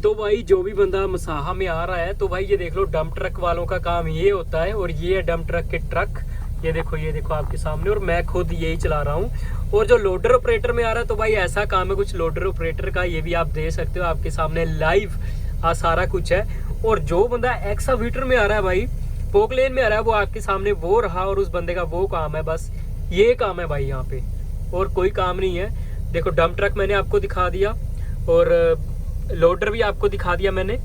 तो भाई जो भी बंदा मसाहा में आ रहा है तो भाई ये देख लो डंप ट्रक वालों का काम ये होता है। और ये है डंप ट्रक के ट्रक, ये देखो आपके सामने। और मैं खुद यही चला रहा हूँ। और जो लोडर ऑपरेटर में आ रहा है तो भाई ऐसा काम है कुछ लोडर ऑपरेटर का, ये भी आप देख सकते हो आपके सामने लाइव सारा कुछ है। और जो बंदा एक्सावीटर में आ रहा है भाई, पोकलेन में आ रहा है, वो आपके सामने वो रहा और उस बंदे का वो काम है, बस ये काम है भाई यहाँ पे, और कोई काम नहीं है। देखो डंप ट्रक मैंने आपको दिखा दिया और लोडर भी आपको दिखा दिया मैंने।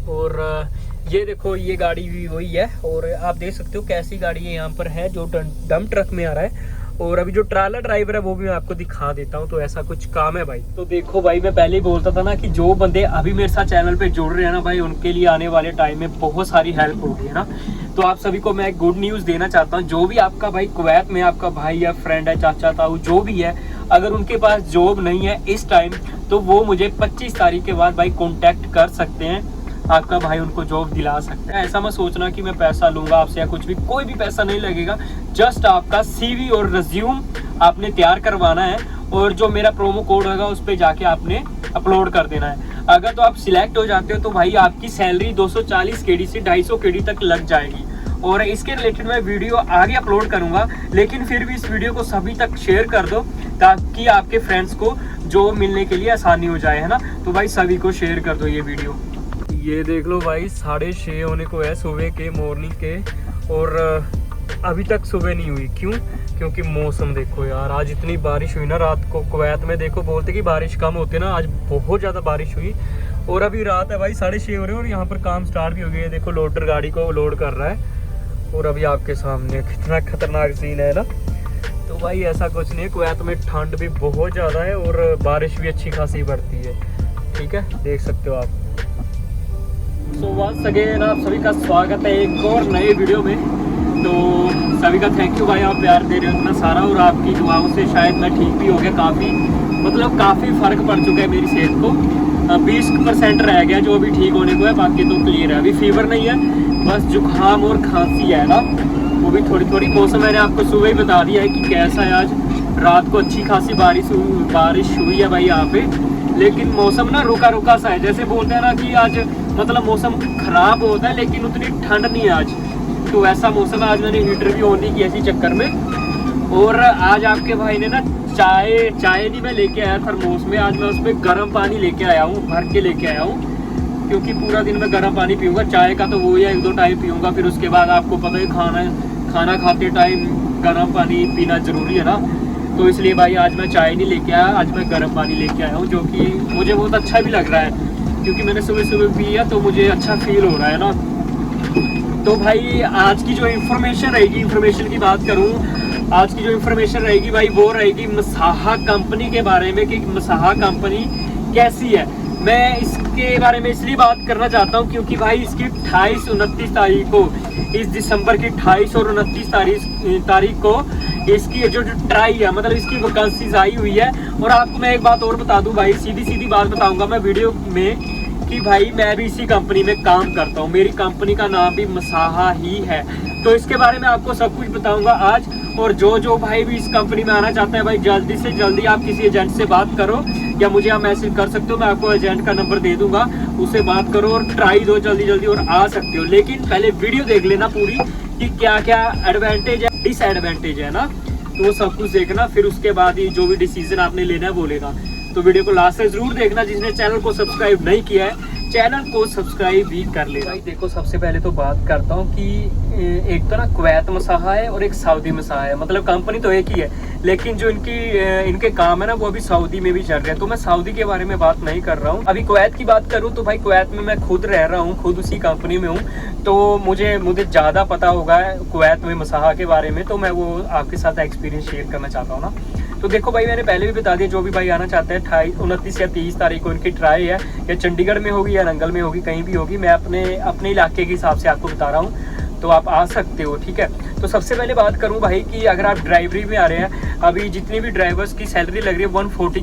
और ये देखो ये गाड़ी भी वही है। और आप देख सकते हो कैसी गाड़ी है यहाँ पर है जो डंप ट्रक में आ रहा है। और अभी जो ट्राला ड्राइवर है वो भी मैं आपको दिखा देता हूँ। तो ऐसा कुछ काम है भाई। तो देखो भाई मैं पहले ही बोलता था ना कि जो बंदे अभी मेरे साथ चैनल पे जुड़ रहे हैं ना भाई, उनके लिए आने वाले टाइम में बहुत सारी हेल्प होगी, है ना। तो आप सभी को मैं एक गुड न्यूज़ देना चाहता हूँ। जो भी आपका भाई कुवैत में आपका भाई या फ्रेंड है, चाचा ताऊ जो भी है, अगर उनके पास जॉब नहीं है इस टाइम तो वो मुझे 25 तारीख के बाद भाई कॉन्टैक्ट कर सकते हैं। आपका भाई उनको जॉब दिला सकता है। ऐसा मत सोचना कि मैं पैसा लूंगा आपसे या कुछ भी, कोई भी पैसा नहीं लगेगा। जस्ट आपका CV और रिज्यूम आपने तैयार करवाना है और जो मेरा प्रोमो कोड होगा उस पर जाके आपने अपलोड कर देना है। अगर तो आप सिलेक्ट हो जाते हो तो भाई आपकी सैलरी 240 KD से 250 KD तक लग जाएगी। और इसके रिलेटेड मैं वीडियो आगे अपलोड करूंगा, लेकिन फिर भी इस वीडियो को सभी तक शेयर कर दो ताकि आपके फ्रेंड्स को जॉब मिलने के लिए आसानी हो जाए, है ना। तो भाई सभी को शेयर कर दो ये वीडियो। ये देख लो भाई 6:30 होने को है सुबह के, मॉर्निंग के। और अभी तक सुबह नहीं हुई, क्यों? क्योंकि मौसम देखो यार, आज इतनी बारिश हुई ना रात को। कुवैत में देखो बोलते कि बारिश कम होती है ना, आज बहुत ज़्यादा बारिश हुई। और अभी रात है भाई 6:30 हो रहे हैं और यहाँ पर काम स्टार्ट भी हो गया है। देखो लोडर गाड़ी को लोड कर रहा है और अभी आपके सामने कितना खतरनाक सीन है ना। तो भाई ऐसा कुछ नहीं है, कुवैत में ठंड भी बहुत ज़्यादा है और बारिश भी अच्छी खासी पड़ती है, ठीक है, देख सकते हो आप। सो वंस अगेन आप सभी का स्वागत है एक और नए वीडियो में। तो सभी का थैंक यू भाई, आप प्यार दे रहे हो इतना सारा। और आपकी दुआओं से शायद मैं ठीक भी हो गया काफ़ी, मतलब काफ़ी फ़र्क पड़ चुका है मेरी सेहत को। 20% रह गया जो अभी ठीक होने को है, बाकी तो क्लियर है। अभी फीवर नहीं है, बस जुकाम और खांसी है ना, वो भी थोड़ी थोड़ी। मौसम मैंने आपको सुबह ही बता दिया है कि कैसा है। आज रात को अच्छी खासी बारिश हुई है भाई यहाँ पे, लेकिन मौसम ना रुका रुका सा है। जैसे बोलते हैं ना कि आज मतलब मौसम खराब होता है लेकिन उतनी ठंड नहीं है आज, तो ऐसा मौसम है। आज मैंने हीटर भी ऑन नहीं किया इसी चक्कर में। और आज आपके भाई ने ना चाय नहीं मैं लेके आया थर्मोस में, आज मैं उसमें गर्म पानी लेके आया हूँ, भर के लेके आया हूँ। क्योंकि पूरा दिन मैं गर्म पानी पीऊँगा, चाय का तो वो ही 1-2 टाइम पीऊँगा। फिर उसके बाद आपको पता है खाना खाते टाइम गर्म पानी पीना ज़रूरी है ना। तो इसलिए भाई आज मैं चाय नहीं लेके आया, आज मैं गर्म पानी लेके आया हूँ, जो कि मुझे बहुत अच्छा भी लग रहा है क्योंकि मैंने सुबह सुबह पिया तो मुझे अच्छा फील हो रहा है ना। तो भाई आज की जो इन्फॉर्मेशन रहेगी, इन्फॉर्मेशन की बात करूँ, आज की जो इन्फॉर्मेशन रहेगी भाई वो रहेगी मसाहा कंपनी के बारे में कि मसाहा कंपनी कैसी है। मैं इसके बारे में इसलिए बात करना चाहता हूँ क्योंकि भाई इसकी 28-29 तारीख को, इस दिसंबर की 28 और 29 तारीख को इसकी जो ट्राई है, मतलब इसकी वैकेंसीज आई हुई है। और आपको मैं एक बात और बता दूं भाई, सीधी बात बताऊंगा मैं वीडियो में कि भाई मैं भी इसी कंपनी में काम करता हूं। मेरी कंपनी का नाम भी मसाहा ही है। तो इसके बारे में आपको सब कुछ बताऊंगा आज। और जो भाई भी इस कंपनी में आना चाहते हैं भाई, जल्दी से जल्दी आप किसी एजेंट से बात करो या मुझे आप मैसेज कर सकते हो, मैं आपको एजेंट का नंबर दे दूंगा, उससे बात करो और ट्राई दो जल्दी और आ सकते हो। लेकिन पहले वीडियो देख लेना पूरी कि क्या क्या एडवांटेज है डिसएडवांटेज है ना, तो वो सब कुछ देखना। फिर उसके बाद ही जो भी डिसीजन आपने लेना है वो लेना। तो वीडियो को लास्ट से जरूर देखना। जिसने चैनल को सब्सक्राइब नहीं किया है चैनल को सब्सक्राइब भी कर लेना। भाई देखो सबसे पहले तो बात करता हूँ कि एक तो ना कुवैत मसाहा है और एक सऊदी मसाहा है, मतलब कंपनी तो एक ही है, लेकिन जो इनके काम है ना वो अभी सऊदी में भी चल रहे हैं। तो मैं सऊदी के बारे में बात नहीं कर रहा हूँ। अभी कुवैत की बात करूँ तो भाई कुवैत में मैं खुद रह रहा हूँ, खुद उसी कंपनी में हूँ, तो मुझे ज़्यादा पता होगा कुवैत में मसाहा के बारे में। तो मैं वो आपके साथ एक्सपीरियंस शेयर करना चाहता हूँ ना। तो देखो भाई मैंने पहले भी बता दिया, जो भी भाई आना चाहते हैं 29 या 30 तारीख को इनकी ट्राई है, या चंडीगढ़ में होगी या नंगल में होगी, कहीं भी होगी। मैं अपने इलाके के हिसाब से आपको बता रहा हूँ, तो आप आ सकते हो, ठीक है। तो सबसे पहले बात करूँ भाई कि अगर आप ड्राइवरी में आ रहे हैं, अभी जितनी भी ड्राइवर्स की सैलरी लग रही है 140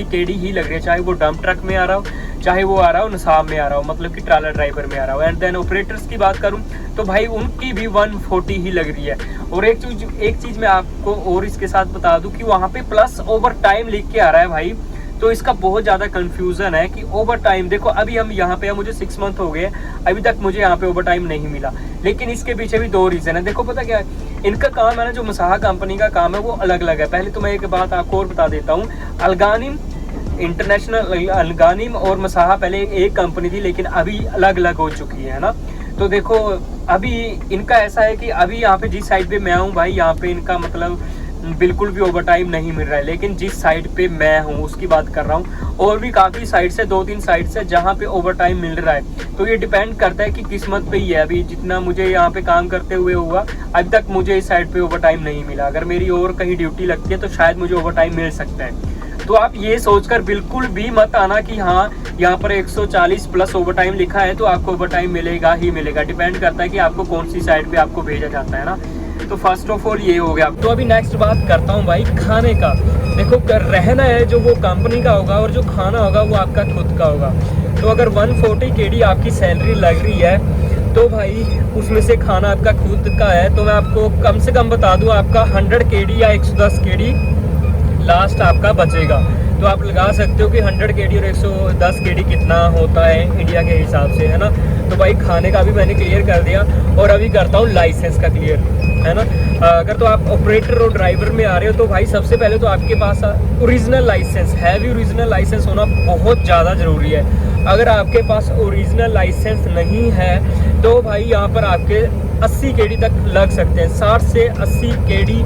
KD ही लग रही है, चाहे वो डंप ट्रक में आ रहा हो, चाहे वो आ रहा हो नसाब में आ रहा हो, मतलब कि ट्राला ड्राइवर में आ रहा हो। एंड देन ऑपरेटर्स की बात करूं तो भाई उनकी भी 140 ही लग रही है। और एक चीज़ मैं आपको और इसके साथ बता दूं कि वहाँ पे प्लस ओवर टाइम लिख के आ रहा है भाई तो इसका बहुत ज़्यादा कंफ्यूजन है कि ओवर टाइम, देखो अभी हम यहाँ पे मुझे 6 मंथ हो गए, अभी तक मुझे यहाँ पे ओवर टाइम नहीं मिला। लेकिन इसके पीछे भी 2 रीज़न है। देखो पता क्या है, इनका काम है ना, जो मसाहा कंपनी का काम है वो अलग अलग है। पहले तो मैं एक बात आपको और बता देता हूँ, अलगानिम इंटरनेशनल, अलगानिम और मसाहा पहले एक कंपनी थी, लेकिन अभी अलग अलग हो चुकी है ना। तो देखो अभी इनका ऐसा है कि अभी यहाँ पे जिस साइड पे मैं हूँ भाई, यहाँ पे इनका मतलब बिल्कुल भी ओवर टाइम नहीं मिल रहा है। लेकिन जिस साइड पे मैं हूँ उसकी बात कर रहा हूँ, और भी काफ़ी साइड से 2-3 साइड से जहाँ पे ओवर टाइम मिल रहा है। तो ये डिपेंड करता है कि किस्मत पे ही है। अभी जितना मुझे यहाँ पे काम करते हुए हुआ, अभी तक मुझे इस साइड पे ओवर टाइम नहीं मिला। अगर मेरी और कहीं ड्यूटी लगती है तो शायद मुझे ओवर टाइम मिल सकता है। तो आप ये सोचकर बिल्कुल भी मत आना कि हाँ यहाँ पर 140 प्लस ओवर टाइम लिखा है तो आपको ओवर टाइम मिलेगा ही मिलेगा। डिपेंड करता है कि आपको कौन सी साइड पे आपको भेजा जाता है ना। तो फर्स्ट ऑफ ऑल ये हो गया। तो अभी नेक्स्ट बात करता हूँ भाई खाने का। देखो रहना है जो वो कंपनी का होगा, और जो खाना होगा वो आपका खुद का होगा। तो अगर 140 KD आपकी सैलरी लग रही है तो भाई उसमें से खाना आपका खुद का है, तो मैं आपको कम से कम बता दूँ, आपका 100 KD या 110 KD लास्ट आपका बचेगा। तो आप लगा सकते हो कि 100 KD और 110 KD कितना होता है इंडिया के हिसाब से, है ना। तो भाई खाने का भी मैंने क्लियर कर दिया, और अभी करता हूँ लाइसेंस का क्लियर, है ना। अगर तो आप ऑपरेटर और ड्राइवर में आ रहे हो तो भाई सबसे पहले तो आपके पास original licence, heavy original licence होना बहुत ज़्यादा ज़रूरी है। अगर आपके पास ओरिजिनल लाइसेंस नहीं है तो भाई यहाँ पर आपके 80 KD तक लग सकते हैं। 60 से 80 KD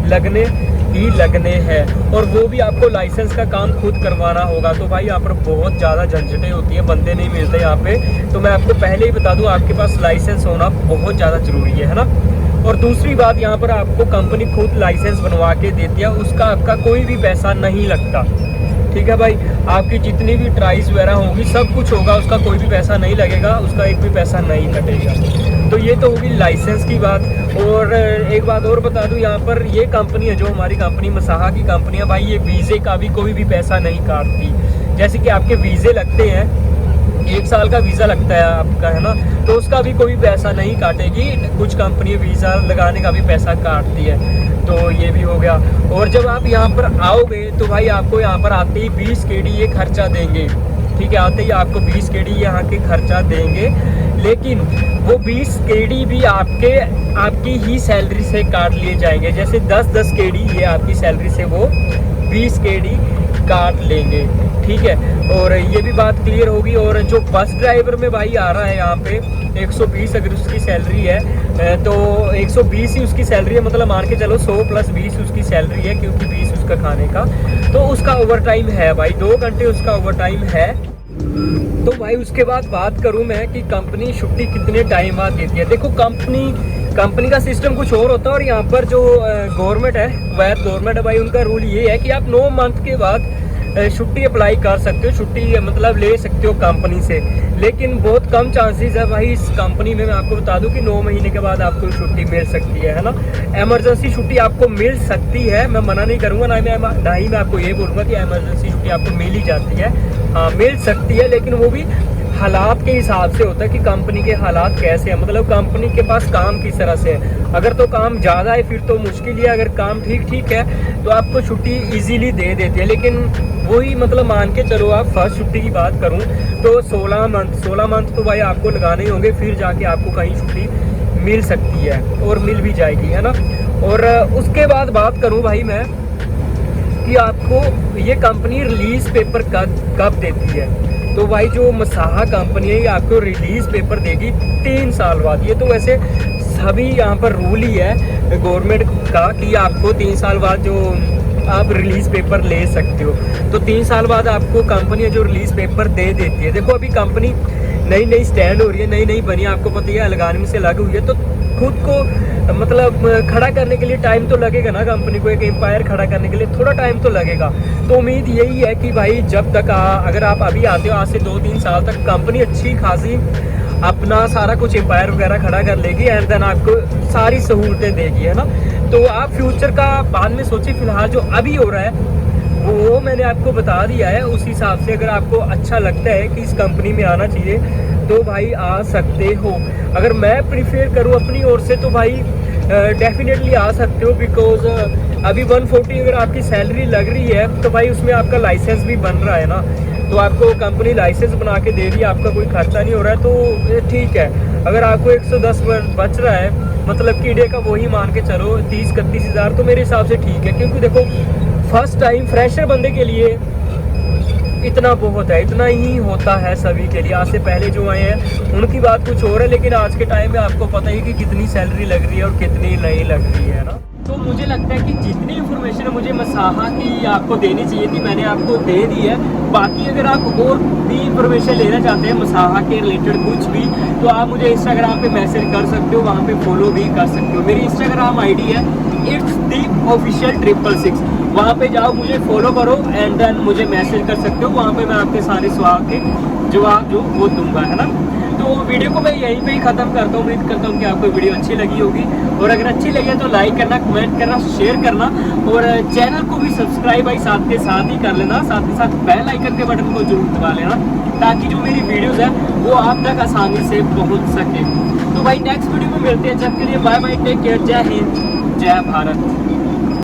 लगने ही लगने हैं, और वो भी आपको लाइसेंस का काम खुद करवाना होगा। तो भाई यहाँ पर बहुत ज़्यादा झंझटें होती हैं, बंदे नहीं मिलते यहाँ पे। तो मैं आपको पहले ही बता दूँ, आपके पास लाइसेंस होना बहुत ज़्यादा ज़रूरी है ना। और दूसरी बात, यहाँ पर आपको कंपनी खुद लाइसेंस बनवा के देती है, उसका आपका कोई भी पैसा नहीं लगता, ठीक है भाई। आपकी जितनी भी ट्राइज वगैरह होगी सब कुछ होगा, उसका कोई भी पैसा नहीं लगेगा, उसका एक भी पैसा नहीं कटेगा। तो ये तो होगी लाइसेंस की बात। और एक बात और बता दूं, यहाँ पर ये कंपनी है जो हमारी कंपनी मसाहा की कंपनी है भाई, ये वीज़े का भी कोई भी पैसा नहीं काटती। जैसे कि आपके वीज़े लगते हैं, 1 साल का वीज़ा लगता है आपका, है ना, तो उसका भी कोई पैसा नहीं काटेगी। कुछ कंपनी वीज़ा लगाने का भी पैसा काटती है। तो ये भी हो गया। और जब आप यहाँ पर आओगे तो भाई आपको यहाँ पर आते ही 20 KD ये खर्चा देंगे, ठीक है। आते ही आपको 20 KD यहाँ के खर्चा देंगे, लेकिन वो 20 KD भी आपकी ही सैलरी से काट लिए जाएंगे। जैसे 10-10 KD ये आपकी सैलरी से वो 20 KD काट लेंगे, ठीक है। और ये भी बात क्लियर होगी। और जो बस ड्राइवर में भाई आ रहा है यहाँ पे 120 अगर उसकी सैलरी है तो 120 ही उसकी सैलरी है, मतलब मान के चलो 100 + 20 उसकी सैलरी है, क्योंकि 20 उसका खाने का। तो उसका ओवर टाइम है भाई, 2 घंटे उसका ओवर टाइम है। तो भाई उसके बाद बात करूं मैं कि कंपनी छुट्टी कितने टाइम बाद देती है। देखो कंपनी का सिस्टम कुछ और होता है, और यहाँ पर जो गवर्नमेंट है, वैध गवर्नमेंट है भाई, उनका रूल ये है कि आप 9 मंथ के बाद छुट्टी अप्लाई कर सकते हो, छुट्टी मतलब ले सकते हो कंपनी से। लेकिन बहुत कम चांसेस है भाई इस कंपनी में। मैं आपको बता दूं कि 9 महीने के बाद आपको छुट्टी मिल सकती है ना। इमरजेंसी छुट्टी आपको मिल सकती है, मैं मना नहीं करूंगा, ना ही मैं आपको ये बोलूँगा कि इमरजेंसी छुट्टी आपको मिल ही जाती है। हाँ मिल सकती है, लेकिन वो भी हालात के हिसाब से होता है कि कंपनी के हालात कैसे हैं, मतलब कंपनी के पास काम किस तरह से है। अगर तो काम ज़्यादा है फिर तो मुश्किल ही है, अगर काम ठीक है तो आपको छुट्टी इजीली दे देती है। लेकिन वही मतलब मान के चलो, आप फर्स्ट छुट्टी की बात करूं तो 16 मंथ तो भाई आपको लगाने ही होंगे, फिर जाके आपको कहीं छुट्टी मिल सकती है, और मिल भी जाएगी, है ना। और उसके बाद बात करूँ भाई मैं कि आपको ये कंपनी रिलीज़ पेपर कब देती है। तो भाई जो मसाहा कंपनी है ये आपको रिलीज पेपर देगी 3 साल बाद। ये तो वैसे सभी यहाँ पर रूल ही है गवर्नमेंट का कि आपको 3 साल बाद जो आप रिलीज पेपर ले सकते हो। तो 3 साल बाद आपको कंपनी है जो रिलीज पेपर दे देती है। देखो अभी कंपनी नई स्टैंड हो रही है, नई बनी, आपको पता ही है, अलगानी से लगी हुई है। तो खुद को मतलब खड़ा करने के लिए टाइम तो लगेगा ना, कंपनी को एक एम्पायर खड़ा करने के लिए थोड़ा टाइम तो लगेगा। तो उम्मीद यही है कि भाई जब तक अगर आप अभी आते हो, आज से 2-3 साल तक कंपनी अच्छी खासी अपना सारा कुछ एम्पायर वगैरह खड़ा कर लेगी, एंड देन आपको सारी सहूलतें देगी, है ना। तो आप फ्यूचर का बाद में सोचिए, फिलहाल जो अभी हो रहा है वो मैंने आपको बता दिया है। उस हिसाब से अगर आपको अच्छा लगता है कि इस कंपनी में आना चाहिए तो भाई आ सकते हो। अगर मैं प्रीफर करूँ अपनी ओर से तो भाई डेफिनेटली आ सकते हो, बिकॉज अभी 140 अगर आपकी सैलरी लग रही है तो भाई उसमें आपका लाइसेंस भी बन रहा है ना, तो आपको कंपनी लाइसेंस बना के दे रही है, आपका कोई खर्चा नहीं हो रहा है, तो ठीक है। अगर आपको 110 बच रहा है, मतलब कि डे का वही मान के चलो 30-31 हज़ार, तो मेरे हिसाब से ठीक है। क्योंकि देखो फर्स्ट टाइम फ्रेशर बंदे के लिए इतना बहुत है, इतना ही होता है सभी के लिए। आज से पहले जो आए हैं उनकी बात कुछ और है, लेकिन आज के टाइम में आपको पता ही कि कितनी सैलरी लग रही है और कितनी नहीं लग रही है ना। तो मुझे लगता है कि जितनी इन्फॉर्मेशन मुझे मसाहा की आपको देनी चाहिए थी मैंने आपको दे दी है। बाकी अगर आप और भी इंफॉर्मेशन लेना चाहते हैं मसाहा के रिलेटेड कुछ भी, तो आप मुझे इंस्टाग्राम पे मैसेज कर सकते हो, वहाँ पे फॉलो भी कर सकते हो। मेरी इंस्टाग्राम आईडी है इट्स दी ऑफिशियल 666, वहाँ पे जाओ, मुझे फॉलो करो एंड देन मुझे मैसेज कर सकते हो। वहाँ पे मैं आपके सारे सवाल के जवाब जो वो दूंगा, है ना। तो वीडियो को मैं यहीं पे ही ख़त्म करता हूँ। उम्मीद करता हूँ कि आपको वीडियो अच्छी लगी होगी, और अगर अच्छी लगी है तो लाइक करना, कमेंट करना, शेयर करना, और चैनल को भी सब्सक्राइब भाई साथ के साथ ही कर लेना। साथ ही साथ बेल आइकन के बटन को जरूर दबा लेना, ताकि जो मेरी वीडियोज़ है वो आप तक आसानी से पहुँच सके। तो भाई नेक्स्ट वीडियो में मिलते हैं, जब के लिए बाय बाय, टेक केयर, जय हिंद, जय भारत।